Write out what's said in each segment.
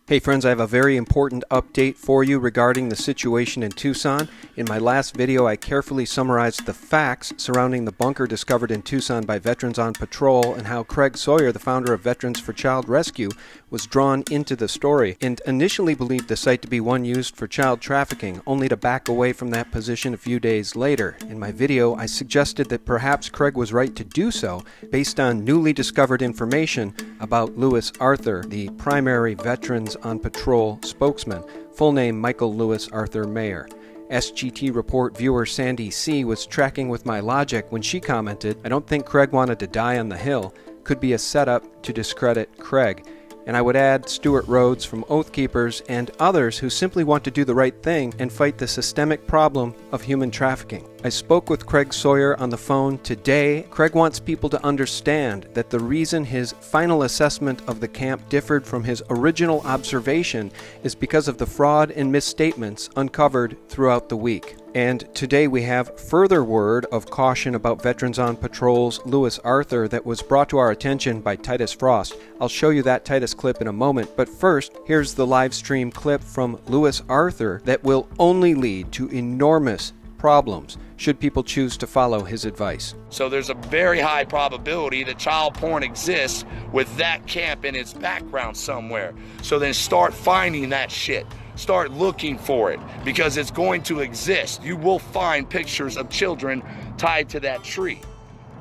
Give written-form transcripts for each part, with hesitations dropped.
Hey friends, I have a very important update for you regarding the situation in Tucson. In my last video, I carefully summarized the facts surrounding the bunker discovered in Tucson by veterans on patrol and how Craig Sawyer, the founder of Veterans for Child Rescue, was drawn into the story and initially believed the site to be one used for child trafficking, only to back away from that position a few days later. In my video, I suggested that perhaps Craig was right to do so based on newly discovered information about Lewis Arthur, the primary Veterans on Patrol spokesman, full name Michael Lewis Arthur Mayer. SGT Report viewer Sandy C. was tracking with my logic when she commented, "I don't think Craig wanted to die on the Hill. Could be a setup to discredit Craig." And I would add Stuart Rhodes from Oath Keepers and others who simply want to do the right thing and fight the systemic problem of human trafficking. I spoke with Craig Sawyer on the phone today. Craig wants people to understand that the reason his final assessment of the camp differed from his original observation is because of the fraud and misstatements uncovered throughout the week. And today we have further word of caution about Veterans on Patrol's Lewis Arthur that was brought to our attention by Titus Frost. I'll show you that Titus clip in a moment, but first, here's the live stream clip from Lewis Arthur that will only lead to enormous problems should people choose to follow his advice. So there's a very high probability that child porn exists with that camp in its background somewhere. So then start finding that shit. Start looking for it, because it's going to exist. You will find pictures of children tied to that tree.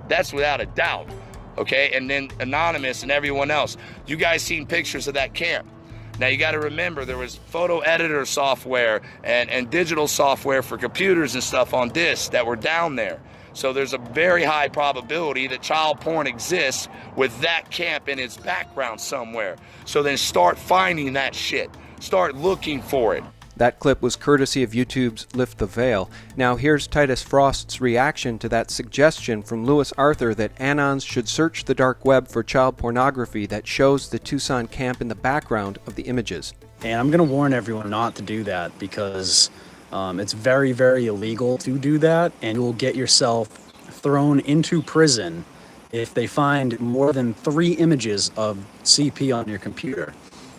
That's without a doubt, okay? And then Anonymous and everyone else, you guys seen pictures of that camp. Now you got to remember there was photo editor software and digital software for computers and stuff on disks that were down there. So there's a very high probability that child porn exists with that camp in its background somewhere. So then start finding that shit. Start looking for it. That clip was courtesy of YouTube's Lift the Veil. Now here's Titus Frost's reaction to that suggestion from Lewis Arthur that Anons should search the dark web for child pornography that shows the Tucson camp in the background of the images. And I'm going to warn everyone not to do that because it's very, very illegal to do that, and you will get yourself thrown into prison if they find more than 3 images of CP on your computer.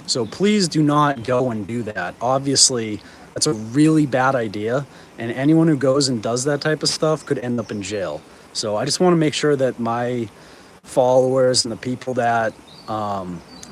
So please do not go and do that. Obviously, that's a really bad idea, and anyone who goes and does that type of stuff could end up in jail. So I just want to make sure that my followers and the people that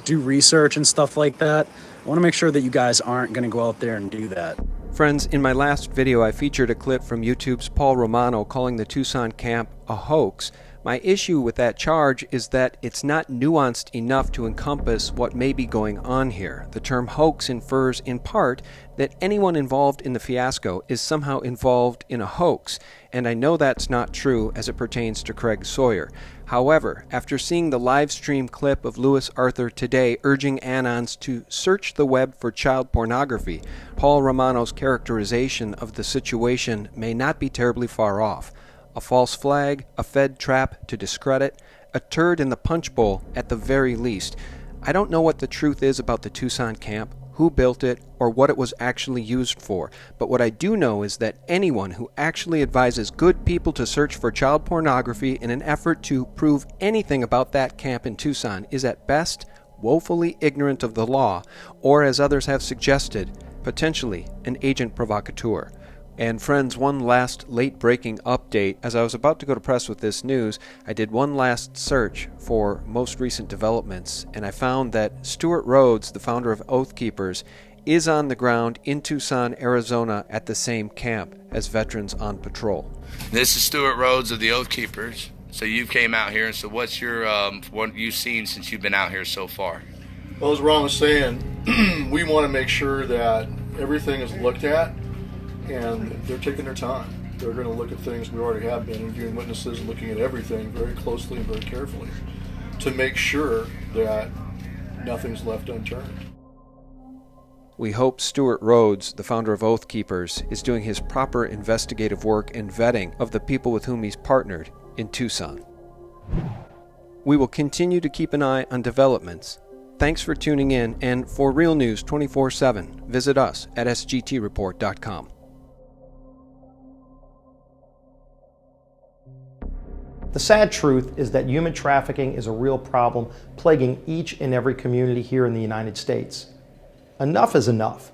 do research and stuff like that, I want to make sure that you guys aren't going to go out there and do that. Friends, in my last video I featured a clip from YouTube's Paul Romano calling the Tucson camp a hoax. My issue with that charge is that it's not nuanced enough to encompass what may be going on here. The term hoax infers in part that anyone involved in the fiasco is somehow involved in a hoax, and I know that's not true as it pertains to Craig Sawyer. However, after seeing the live stream clip of Lewis Arthur today urging Anons to search the web for child pornography, Paul Romano's characterization of the situation may not be terribly far off. A false flag, a Fed trap to discredit, a turd in the punch bowl at the very least. I don't know what the truth is about the Tucson camp, who built it, or what it was actually used for, but what I do know is that anyone who actually advises good people to search for child pornography in an effort to prove anything about that camp in Tucson is at best woefully ignorant of the law, or as others have suggested, potentially an agent provocateur. And friends, one last late-breaking update. As I was about to go to press with this news, I did one last search for most recent developments, and I found that Stuart Rhodes, the founder of Oath Keepers, is on the ground in Tucson, Arizona at the same camp as Veterans on Patrol. This is Stuart Rhodes of the Oath Keepers. So you came out here, and so what's your what you've seen since you've been out here so far? Well, as Ron was saying, we want to make sure that everything is looked at, and they're taking their time. They're going to look at things. We already have been interviewing witnesses and looking at everything very closely and very carefully to make sure that nothing's left unturned. We hope Stuart Rhodes, the founder of Oath Keepers, is doing his proper investigative work and vetting of the people with whom he's partnered in Tucson. We will continue to keep an eye on developments. Thanks for tuning in, and for real news 24/7, visit us at sgtreport.com. The sad truth is that human trafficking is a real problem plaguing each and every community here in the United States. Enough is enough.